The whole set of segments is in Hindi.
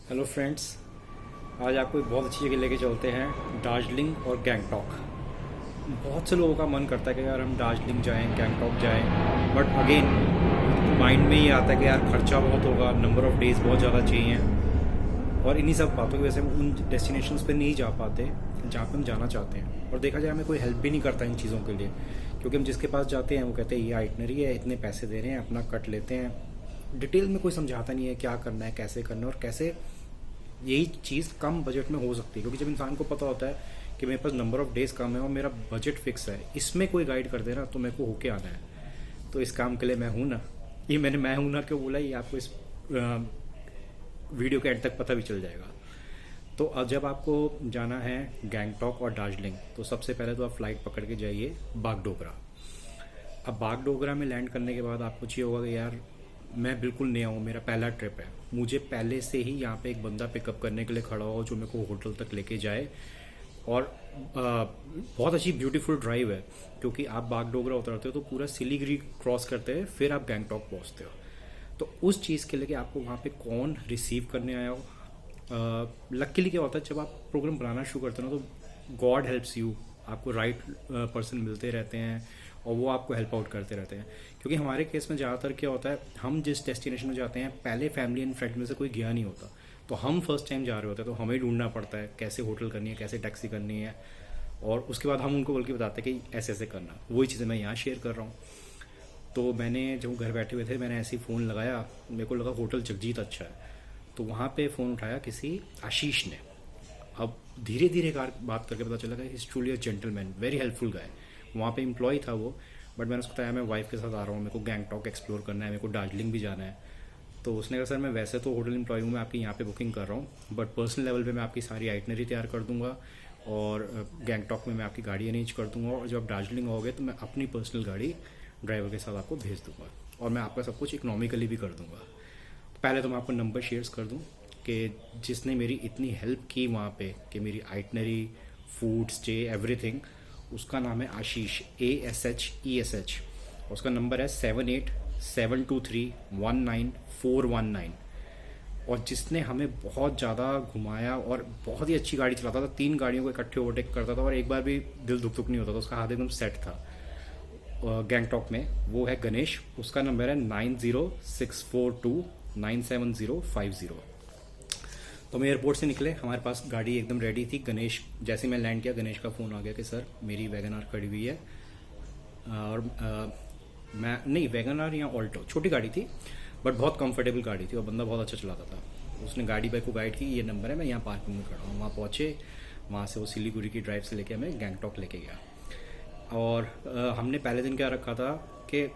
Hello friends. आज आपको एक बहुत अच्छी जगह लेके चलते हैं, दार्जिलिंग और गैंगटॉक। बहुत से लोगों का मन करता है कि यार हम दार्जिलिंग जाएं, गैंगटॉक जाएं, बट अगेन माइंड में ये आता है कि यार खर्चा बहुत होगा, नंबर ऑफ़ डेज़ बहुत ज़्यादा चाहिए, और इन्हीं सब बातों की वजह से हम उन डेस्टिनेशंस पे नहीं जा पाते जहाँ पे हम जाना चाहते हैं। और देखा जाए हमें कोई हेल्प भी नहीं करता इन चीज़ों के लिए, क्योंकि हम जिसके पास जाते हैं वो कहते हैं ये आइटनरी है, इतने पैसे दे रहे हैं, अपना कट लेते हैं। डिटेल में कोई समझाता नहीं है क्या करना है, कैसे करना है, और कैसे यही चीज़ कम बजट में हो सकती है। क्योंकि जब इंसान को पता होता है कि मेरे पास नंबर ऑफ़ डेज़ कम है और मेरा बजट फिक्स है, इसमें कोई गाइड कर देना तो मेरे को होके आना है। तो इस काम के लिए मैं हूँ ना। ये मैंने मैं हूँ ना क्यों बोला, ये आपको इस वीडियो के एंड तक पता भी चल जाएगा। तो अब जब आपको जाना है गैंगटॉक और दार्जिलिंग, तो सबसे पहले तो आप फ्लाइट पकड़ के जाइए बागडोगरा। अब बागडोगरा में लैंड करने के बाद आपको चाहिए होगा कि यार मैं बिल्कुल नया हूँ, मेरा पहला ट्रिप है, मुझे पहले से ही यहाँ पे एक बंदा पिकअप करने के लिए खड़ा हो जो मेरे को होटल तक लेके जाए। और बहुत अच्छी ब्यूटीफुल ड्राइव है, क्योंकि आप बागडोगरा उतरते हो तो पूरा सिलीगुड़ी क्रॉस करते हैं, फिर आप गैंगटॉक पहुँचते हो। तो उस चीज़ के लिए कि आपको वहाँ पे कौन रिसीव करने आया हो। लकीली क्या होता है, जब आप प्रोग्राम बनाना शुरू करते हो ना, तो गॉड हेल्प्स यू, आपको राइट पर्सन मिलते रहते हैं और वो आपको हेल्प आउट करते रहते हैं। क्योंकि हमारे केस में ज़्यादातर क्या होता है, हम जिस डेस्टिनेशन में जाते हैं पहले फैमिली एंड फ्रेंड में से कोई गया नहीं होता, तो हम फर्स्ट टाइम जा रहे होते हैं, तो हमें ढूंढना पड़ता है कैसे होटल करनी है, कैसे टैक्सी करनी है, और उसके बाद हम उनको बोल के बताते हैं कि ऐसे ऐसे करना। वही चीज़ें मैं यहाँ शेयर कर रहा हूँ। तो मैंने जब घर बैठे हुए थे, मैंने ऐसे ही फ़ोन लगाया, मेरे को लगा होटल जगजीत अच्छा है, तो वहाँ पे फ़ोन उठाया किसी आशीष ने। अब धीरे धीरे बात करके पता चला कि is truly a gentleman, very helpful guy. वहाँ पे एम्प्लॉय था वो, बट मैंने उसको बताया मैं वाइफ के साथ आ रहा हूँ, मेरे को गैंगटॉक एक्सप्लोर करना है, मेरे को दार्जिलिंग भी जाना है। तो उसने कहा सर मैं वैसे तो होटल एम्प्लॉय हूँ, मैं आपकी यहाँ पे बुकिंग कर रहा हूँ, बट पर्सनल लेवल पे मैं आपकी सारी आइटनरी तैयार कर दूंगा, और गैंगटॉक में मैं आपकी गाड़ी अरेंज कर दूंगा, और जब आप दार्जिलिंग आओगे तो मैं अपनी पर्सनल गाड़ी ड्राइवर के साथ आपको भेज दूंगा, और मैं आपका सब कुछ इकोनॉमिकली भी कर दूंगा। पहले तो मैं आपको नंबर शेयर्स कर दूं कि जिसने मेरी इतनी हेल्प की वहाँ पे, कि मेरी आइटनरी, फूड, स्टे, एवरीथिंग, उसका नाम है आशीष, ASHESH। उसका नंबर है 7872319419। और जिसने हमें बहुत ज़्यादा घुमाया और बहुत ही अच्छी गाड़ी चलाता था, 3 गाड़ियों को इकट्ठे ओवरटेक करता था और एक बार भी दिल दुख दुख नहीं होता था, उसका हाथ एकदम सेट था। गैंगटॉक में वो है गणेश, उसका नंबर है 9064297050। तो हम एयरपोर्ट से निकले, हमारे पास गाड़ी एकदम रेडी थी। गणेश जैसे मैं लैंड किया, गणेश का फ़ोन आ गया कि सर मेरी वैगन आर खड़ी हुई है, और मैं नहीं, वैगन आर या ऑल्टो, छोटी गाड़ी थी बट बहुत कंफर्टेबल गाड़ी थी और बंदा बहुत अच्छा चलाता था। उसने गाड़ी पे को गाइड की, ये नंबर है, मैं यहाँ पार्किंग में खड़ा हूँ। वहाँ पहुँचे, वहाँ से वो सिलीगुड़ी की ड्राइव से लेके हमें गैंगटॉक लेके गया। और हमने पहले दिन क्या रखा था कि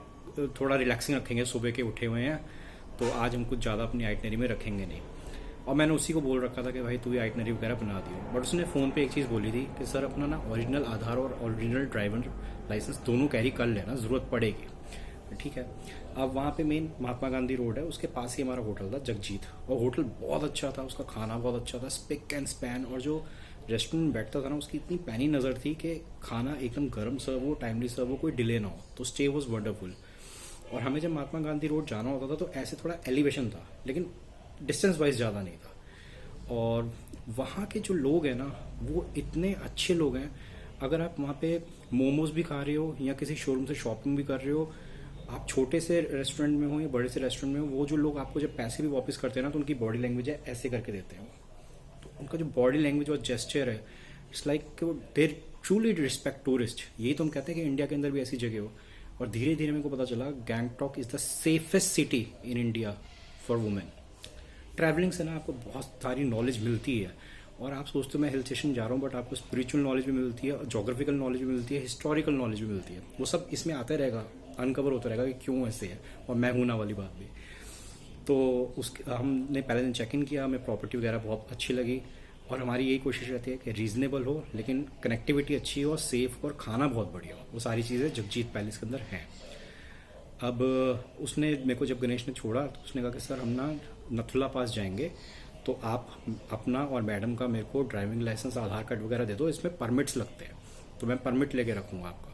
थोड़ा रिलैक्सिंग रखेंगे, सुबह के उठे हुए हैं तो आज हम कुछ ज़्यादा अपनी आइटनरी में रखेंगे नहीं। और मैंने उसी को बोल रखा था कि भाई तू ये आइटनरी वगैरह बना दियो, बट उसने फ़ोन पे एक चीज़ बोली थी कि सर अपना ना ओरिजिनल आधार और ओरिजिनल ड्राइवर लाइसेंस दोनों कैरी कर लेना, ज़रूरत पड़ेगी। ठीक है। अब वहाँ पे मेन महात्मा गांधी रोड है, उसके पास ही हमारा होटल था जगजीत, और होटल बहुत अच्छा था, उसका खाना बहुत अच्छा था, स्पिक एंड स्पैन, और जो रेस्टोरेंट में बैठता था ना, उसकी इतनी पैनी नज़र थी कि खाना एकदम गर्म सर्व हो, टाइमली सर्व हो, कोई डिले ना हो, तो स्टे वॉज वंडरफुल। और हमें जब महात्मा गांधी रोड जाना होता था तो ऐसे थोड़ा एलिवेशन था, लेकिन डिस्टेंस वाइज ज़्यादा नहीं था। और वहाँ के जो लोग हैं ना, वो इतने अच्छे लोग हैं। अगर आप वहाँ पे मोमोज भी खा रहे हो या किसी शोरूम से शॉपिंग भी कर रहे हो, आप छोटे से रेस्टोरेंट में हो या बड़े से रेस्टोरेंट में हो, वो जो लोग आपको जब पैसे भी वापस करते हैं ना, तो उनकी बॉडी लैंग्वेज है ऐसे करके देते हैं। तो उनका जो बॉडी लैंग्वेज और जेस्चर है, it's like there truly respect tourist. यही तो हम कहते हैं कि इंडिया के अंदर भी ऐसी जगह हो। और धीरे धीरे मेरे को पता चला Gangtok is the safest city in India for women. Travelling से ना आपको बहुत सारी नॉलेज मिलती है, और आप सोचते हो मैं हिल स्टेशन जा रहा हूँ, बट आपको स्पिरिचुअल नॉलेज भी मिलती है, जोग्राफिकल नॉलेज भी मिलती है, हिस्टोरिकल नॉलेज भी मिलती है। वो सब इसमें आता रहेगा, अनकवर होता रहेगा कि क्यों ऐसे है, और मैं हूं ना वाली बात भी। तो उस हमने पहले दिन चेक इन किया, हमें प्रॉपर्टी वगैरह बहुत अच्छी लगी, और हमारी यही कोशिश रहती है कि रीजनेबल हो, लेकिन कनेक्टिविटी अच्छी हो, सेफ, और खाना बहुत बढ़िया हो। वो सारी चीज़ें जगजीत पैलेस के अंदर हैं। अब उसने मेरे को जब गणेश ने छोड़ा तो उसने कहा कि सर हम ना नथुला पास जाएंगे, तो आप अपना और मैडम का मेरे को ड्राइविंग लाइसेंस, आधार कार्ड वगैरह दे दो, इसमें परमिट्स लगते हैं, तो मैं परमिट लेके रखूँगा आपका।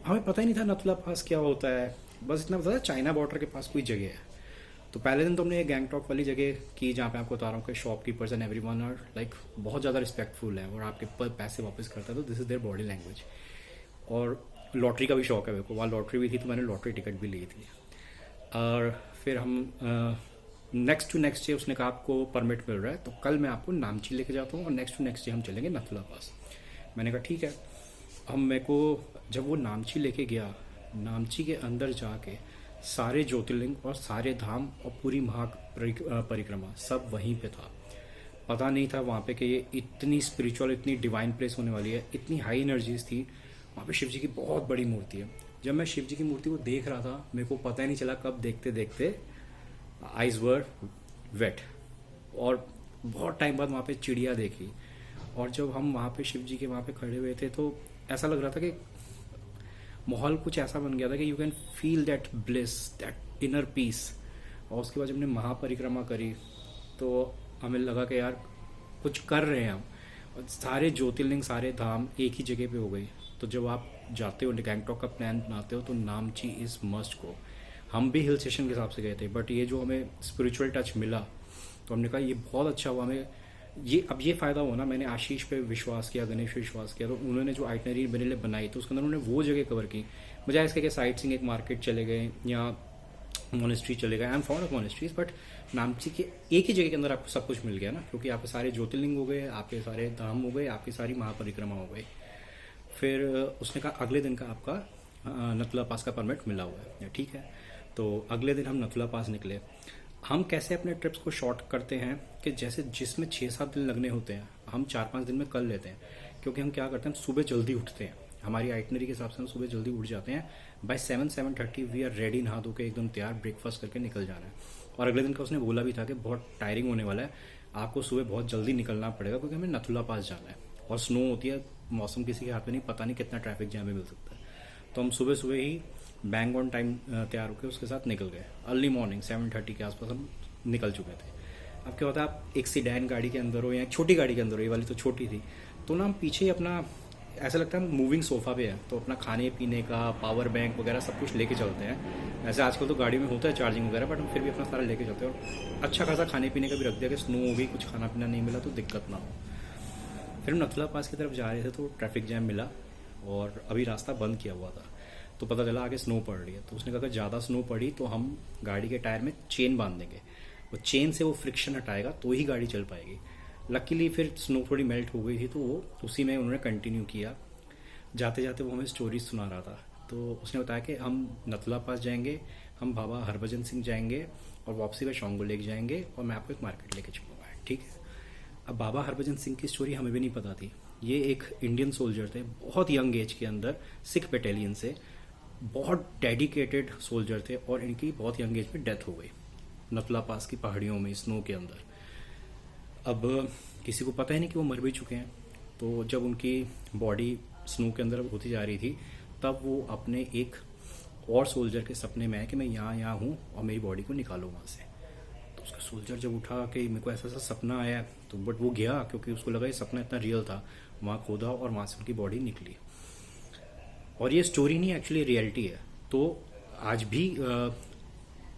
हमें पता ही नहीं था नथुला पास क्या होता है, बस इतना पता था चाइना बॉर्डर के पास कोई जगह है। तो पहले दिन तो हमने ये गैंगटॉक वाली जगह की जहाँ पे आपको बता रहा हूँ कि shopkeepers and everyone are like बहुत ज़्यादा रिस्पेक्टफुल है और आपके पैसे वापस करता है, तो this is their body language. और लॉटरी का भी शौक है मेरे को, वहाँ लॉटरी भी थी तो मैंने लॉटरी टिकट भी ली थी। और फिर हम नेक्स्ट टू नेक्स्ट डे उसने कहा आपको परमिट मिल रहा है, तो कल मैं आपको नामची लेके जाता हूँ और नेक्स्ट टू नेक्स्ट डे हम चलेंगे नथुला पास। मैंने कहा ठीक है। हम मेरे को जब वो नामची लेके गया, नामची के अंदर जाके सारे ज्योतिर्लिंग और सारे धाम और पूरी महा परिक्रमा सब वहीं पे था। पता नहीं था वहाँ पे कि ये इतनी स्पिरिचुअल, इतनी डिवाइन प्लेस होने वाली है, इतनी हाई एनर्जीज थी। वहाँ पे शिव जी की बहुत बड़ी मूर्ति है। जब मैं शिव जी की मूर्ति को देख रहा था, मेरे को पता ही नहीं चला कब देखते देखते आइज वर वेट। और बहुत टाइम बाद वहाँ पे चिड़िया देखी। और जब हम वहाँ पे शिव जी के वहाँ पे खड़े हुए थे तो ऐसा लग रहा था कि माहौल कुछ ऐसा बन गया था कि you can feel that bliss, that inner peace. और उसके बाद जब हमने महापरिक्रमा करी तो हमें लगा कि यार कुछ कर रहे हैं हम। और सारे ज्योतिर्लिंग, सारे धाम एक ही जगह पे हो गई। तो जब आप जाते हो, गैंगटॉक का प्लान बनाते हो, तो नामची इज़ मस्ट गो। हम भी हिल स्टेशन के हिसाब से गए थे, बट ये जो हमें स्पिरिचुअल टच मिला तो हमने कहा ये बहुत अच्छा हुआ। हमें ये फ़ायदा हुआ ना, मैंने आशीष पे विश्वास किया, गणेश पे विश्वास किया, तो उन्होंने जो आइटनरी बनेले बनाई तो उसके अंदर उन्होंने वो जगह कवर की। बजाय इसके कि साइट सीइंग एक मार्केट चले गए या मोनेस्ट्री चले गए। I am found of monasteries, but Namchi के एक ही जगह के अंदर आपको सब कुछ मिल गया ना, क्योंकि आपके सारे ज्योतिर्लिंग हो गए, आपके सारे धाम हो गए, आपकी सारी महापरिक्रमा हो गई। फिर उसने कहा अगले दिन का आपका नथुला पास का परमिट मिला हुआ है, ठीक है। तो अगले दिन हम नथुला पास निकले। हम कैसे अपने ट्रिप्स को शॉर्ट करते हैं कि जैसे जिसमें 6-7 दिन लगने होते हैं हम 4-5 दिन में कर लेते हैं। क्योंकि हम क्या करते हैं, सुबह जल्दी उठते हैं, हमारी आइटनरी के हिसाब से हम सुबह जल्दी उठ जाते हैं। बाय 7-7:30 वी आर रेडी, नहा धो के एकदम तैयार, ब्रेकफास्ट करके निकल जाना है। और अगले दिन का उसने बोला भी था कि बहुत टायरिंग होने वाला है, आपको सुबह बहुत जल्दी निकलना पड़ेगा क्योंकि हमें नथुला पास जाना है और स्नो होती है, मौसम किसी के हाथ में नहीं, पता नहीं कितना ट्रैफिक जैम में मिल सकता है। तो हम सुबह सुबह ही बैंग ऑन टाइम तैयार होकर उसके साथ निकल गए। अर्ली मॉर्निंग 7:30 के आसपास हम निकल चुके थे। अब क्या होता है, आप एक सीडैन गाड़ी के अंदर हो या एक छोटी गाड़ी के अंदर हो, ये वाली तो छोटी थी, तो ना हम पीछे अपना ऐसा लगता है मूविंग सोफा पे है, तो अपना खाने पीने का, पावर बैंक वगैरह सब कुछ लेके चलते हैं। ऐसे आजकल तो गाड़ी में होता है चार्जिंग वगैरह, बट हम फिर भी अपना सारा लेके चलते हैं। और अच्छा खासा खाने पीने का भी रख दिया कि स्नो हो गई, कुछ खाना पीना नहीं मिला तो दिक्कत ना हो। फिर हम नथुला पास की तरफ जा रहे थे तो ट्रैफिक जैम मिला और अभी रास्ता बंद किया हुआ था, तो पता चला आगे स्नो पड़ रही है। तो उसने कहा कि ज़्यादा स्नो पड़ी तो हम गाड़ी के टायर में चेन बांध देंगे, वो चेन से वो फ्रिक्शन हटाएगा तो ही गाड़ी चल पाएगी। लकीली फिर स्नो थोड़ी मेल्ट हो गई थी तो वो उसी में उन्होंने कंटिन्यू किया। जाते जाते वो हमें स्टोरीज सुना रहा था। तो उसने बताया कि हम नथुला पास जाएंगे, हम बाबा हरभजन सिंह जाएंगे और वापसी में शोंगो लेक जाएंगे और मैं आपको एक मार्केट लेके चलूँगा, ठीक है। अब बाबा हरभजन सिंह की स्टोरी हमें भी नहीं पता थी। ये एक इंडियन सोल्जर थे, बहुत यंग एज के अंदर, सिख बटालियन से, बहुत डेडिकेटेड सोल्जर थे और इनकी बहुत यंग एज में डेथ हो गई नथुला पास की पहाड़ियों में, स्नो के अंदर। अब किसी को पता ही नहीं कि वो मर भी चुके हैं। तो जब उनकी बॉडी स्नो के अंदर होती जा रही थी तब वो अपने एक और सोल्जर के सपने में आए कि मैं यहाँ हूँ और मेरी बॉडी को निकालो वहाँ से। तो उसका सोल्जर जब उठा कि मेरे को ऐसा ऐसा सपना आया, तो बट वो गया क्योंकि उसको लगा ये सपना इतना रियल था। वहाँ खोदा और वहाँ से उनकी बॉडी निकली। और ये स्टोरी नहीं, एक्चुअली रियलिटी है। तो आज भी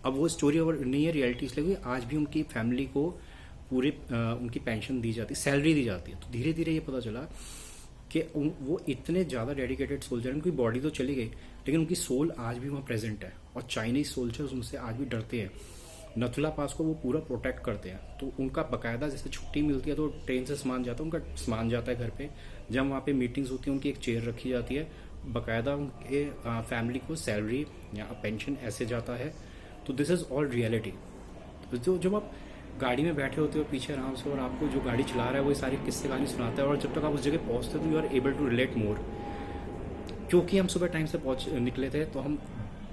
अब वो स्टोरी और नहीं है, रियलिटी इसलिए कि आज भी उनकी फैमिली को पूरे उनकी पेंशन दी जाती है, सैलरी दी जाती है। तो धीरे धीरे ये पता चला कि वो इतने ज़्यादा डेडिकेटेड सोल्जर, उनकी बॉडी तो चली गई लेकिन उनकी सोल आज भी वहाँ प्रेजेंट है। और चाइनीज सोल्जर्स उनसे आज भी डरते हैं। नथुला पास को वो पूरा प्रोटेक्ट करते हैं। तो उनका बाकायदा जैसे छुट्टी मिलती है तो ट्रेन से सामान जाता है, उनका सामान जाता है घर पे। जब वहाँ पे मीटिंग्स होती है उनकी एक चेयर रखी जाती है, बाकायदा उनके फैमिली को सैलरी या पेंशन ऐसे जाता है। तो दिस इज़ ऑल रियलिटी। तो जब आप गाड़ी में बैठे होते हो पीछे आराम से और आपको जो गाड़ी चला रहा है वो सारी किस्से कहानी सुनाता है, और जब तक आप उस जगह पहुँचते हो तो you are able to relate more. क्योंकि हम सुबह टाइम से निकले थे तो हम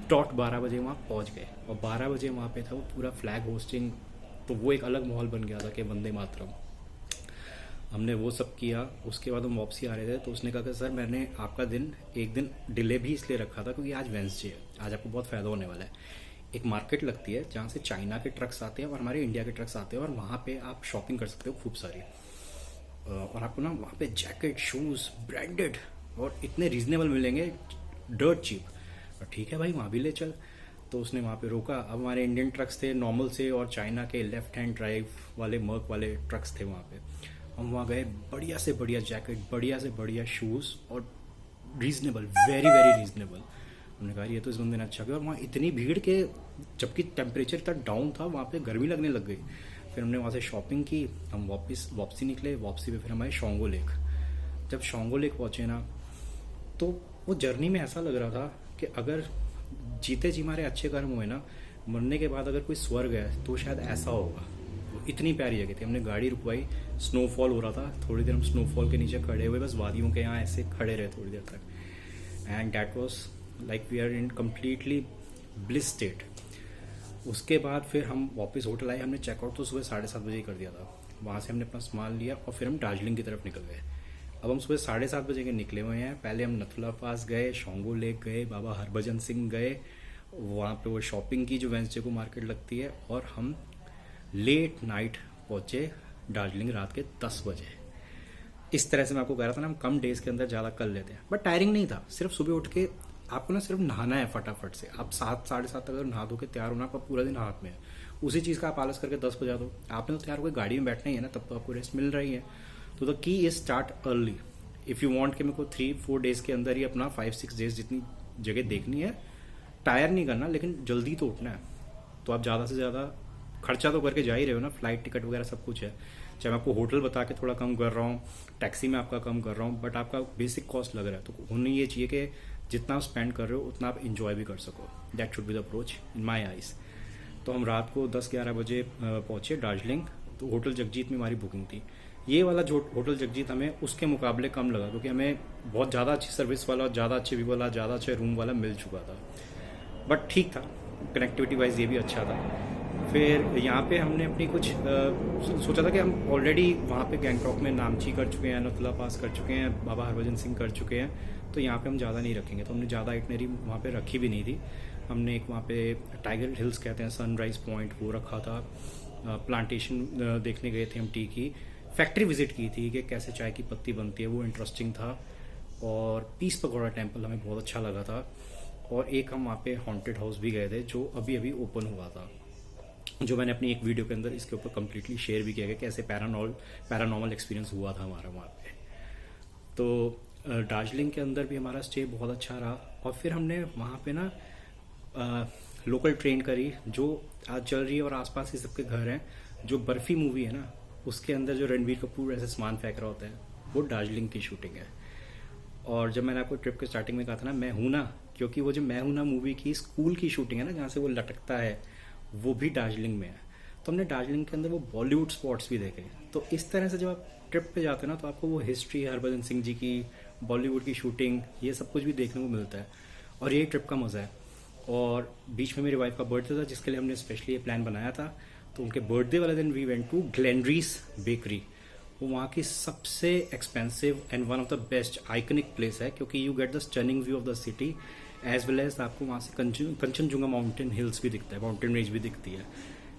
डॉट 12 बजे वहाँ पहुँच गए और 12 बजे वहाँ पे था वो पूरा फ्लैग होस्टिंग। तो वो एक अलग माहौल बन गया था कि वंदे मातरम। हमने वो सब किया। उसके बाद हम वापसी आ रहे थे तो उसने कहा कि सर मैंने आपका दिन एक दिन डिले भी इसलिए रखा था क्योंकि आज वेंसडे है, आज आपको बहुत फ़ायदा होने वाला है। एक मार्केट लगती है जहाँ से चाइना के ट्रक्स आते हैं और हमारे इंडिया के ट्रक्स आते हैं और वहाँ पे आप शॉपिंग कर सकते हो खूब सारी। और आपको ना वहाँ पे जैकेट, शूज़ ब्रांडेड और इतने रीजनेबल मिलेंगे, डर्ट चीप। ठीक है भाई, वहाँ भी ले चल। तो उसने वहाँ पे रोका। अब हमारे इंडियन ट्रक्स थे नॉर्मल से, और चाइना के लेफ्ट हैंड ड्राइव वाले मर्क वाले ट्रक्स थे वहाँ पे। हम वहाँ गए, बढ़िया से बढ़िया जैकेट, बढ़िया से बढ़िया शूज़, और रीजनेबल, वेरी वेरी रीजनेबल। हमने कहा ये तो इस बंदे ने अच्छा किया। और वहाँ इतनी भीड़ के, जबकि टेम्परेचर इतना डाउन था, वहाँ पे गर्मी लगने लग गई। फिर हमने वहाँ से शॉपिंग की, हम वापसी निकले। वापसी पे फिर हमारे शोंगो लेक। जब शोंगो लेक पहुँचे ना, तो वो जर्नी में ऐसा लग रहा था कि अगर जीते जी हमारे अच्छे कर्म हुए ना, मरने के बाद अगर कोई स्वर्ग है तो शायद ऐसा होगा। वो इतनी प्यारी जगह थी। हमने गाड़ी रुकवाई, स्नोफॉल हो रहा था, थोड़ी देर हम स्नोफॉल के नीचे खड़े हुए, बस वादियों के यहाँ ऐसे खड़े रहे थोड़ी देर तक। And that was like we are in completely bliss state. उसके बाद फिर हम वापस होटल आए। हमने चेकआउट तो सुबह 7:30 बजे ही कर दिया था। वहाँ से हमने अपना सामान लिया और फिर हम दार्जिलिंग की तरफ निकल गए। अब हम सुबह 7:30 बजे के निकले हुए हैं। पहले हम नथुला पास गए, शोंगो लेक गए, बाबा हरभजन सिंह गए, वहाँ पे वो शॉपिंग की जो वेंसडे को मार्केट लगती है, और हम लेट नाइट पहुँचे दार्जिलिंग रात के 10 बजे। इस तरह से मैं आपको कह रहा था ना, हम कम डेज के अंदर ज़्यादा कर लेते हैं, बट टायरिंग नहीं था। सिर्फ सुबह उठ के आपको ना सिर्फ नहाना है फटाफट से। आप 7 साढ़े 7 तक अगर नहा धो के तैयार होना, आपका पूरा दिन हाथ में है। उसी चीज़ का आप आलस करके 10 बजा दो, आपने तो तैयार होकर गाड़ी में बैठना ही है ना, तब तो आपको रेस्ट मिल रही है। तो the key is start early. If you want कि मेरे को 3-4 डेज के अंदर ही अपना 5-6 डेज जितनी जगह देखनी है, टायर नहीं करना, लेकिन जल्दी तो उठना है। तो आप ज़्यादा से ज़्यादा खर्चा तो करके जा ही रहे हो ना, फ्लाइट टिकट वगैरह सब कुछ है। चाहे मैं आपको होटल बता के थोड़ा कम कर रहा हूँ, टैक्सी में आपका कम कर रहा हूँ, बट आपका बेसिक कॉस्ट लग रहा है। तो होनी ये चाहिए कि जितना आप स्पेंड कर रहे हो उतना आप इंजॉय भी कर सको। That should be the approach in my eyes. तो हम रात को 10-11 बजे पहुँचे दार्जिलिंग। तो होटल जगजीत में हमारी बुकिंग थी। ये वाला जो होटल जगजीत हमें उसके मुकाबले कम लगा, क्योंकि हमें बहुत ज़्यादा अच्छी सर्विस वाला, ज़्यादा अच्छे व्यू वाला, ज़्यादा अच्छे रूम वाला मिल चुका था। बट ठीक था, कनेक्टिविटी वाइज ये भी अच्छा था। फिर यहाँ पे हमने अपनी कुछ सोचा था कि हम ऑलरेडी वहाँ पे गैंगटॉक में नामची कर चुके हैं, नथुला पास कर चुके हैं, बाबा हरभजन सिंह कर चुके हैं, तो यहाँ पे हम ज़्यादा नहीं रखेंगे। तो हमने ज़्यादा आइटनरी वहाँ पे रखी भी नहीं थी। हमने एक वहाँ पे टाइगर हिल्स कहते हैं, सनराइज पॉइंट, वो रखा था। प्लांटेशन देखने गए थे हम, टी की फैक्ट्री विजिट की थी कि कैसे चाय की पत्ती बनती है, वो इंटरेस्टिंग था। और पीस पकौड़ा टेम्पल हमें बहुत अच्छा लगा था। और एक हम वहाँ पे हॉन्टेड हाउस भी गए थे, जो अभी अभी ओपन हुआ था, जो मैंने अपनी एक वीडियो के अंदर इसके ऊपर कम्प्लीटली शेयर भी किया गया, कैसे पैरानॉर्मल एक्सपीरियंस हुआ था हमारा वहाँ पे। तो दार्जिलिंग के अंदर भी हमारा स्टे बहुत अच्छा रहा। और फिर हमने वहाँ पे ना लोकल ट्रेन करी, जो आज चल रही है, और आसपास ही सबके घर हैं। जो बर्फी मूवी है ना, उसके अंदर जो रणबीर कपूर ऐसे सामान फेंक रहा होता है, वो दार्जिलिंग की शूटिंग है। और जब मैंने आपको ट्रिप के स्टार्टिंग में कहा था ना, मैं हूं ना, क्योंकि वो जो मैं हूं ना मूवी की स्कूल की शूटिंग है ना, जहाँ से वो लटकता है, वो भी दार्जिलिंग में है। तो हमने दार्जिलिंग के अंदर वो बॉलीवुड स्पॉट्स भी देखे। तो इस तरह से जब आप ट्रिप पे जाते हैं ना, तो आपको वो हिस्ट्री, हरभजन सिंह जी की, बॉलीवुड की शूटिंग, ये सब कुछ भी देखने को मिलता है। और यही ट्रिप का मज़ा है। और बीच में मेरी वाइफ का बर्थडे था, जिसके लिए हमने स्पेशली ये प्लान बनाया था। तो उनके बर्थडे वाले दिन we went to Glenary's bakery. वो वहाँ की सबसे expensive and one of the best iconic place है, क्योंकि you get the stunning view of the city, as well as आपको वहाँ से कंचनजुंगा माउंटेन हिल्स भी दिखता है, माउंटेन रेंज भी दिखती है।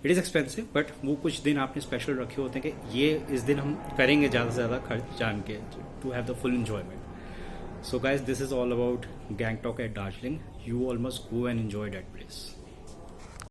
इट इज़ एक्सपेंसिव, बट वो कुछ दिन आपने स्पेशल रखे होते हैं कि ये इस दिन हम करेंगे ज़्यादा से ज़्यादा खर्च जान के, to have the full enjoyment. So guys, this is all about Gangtok at Darjeeling. You all must go and enjoy that place.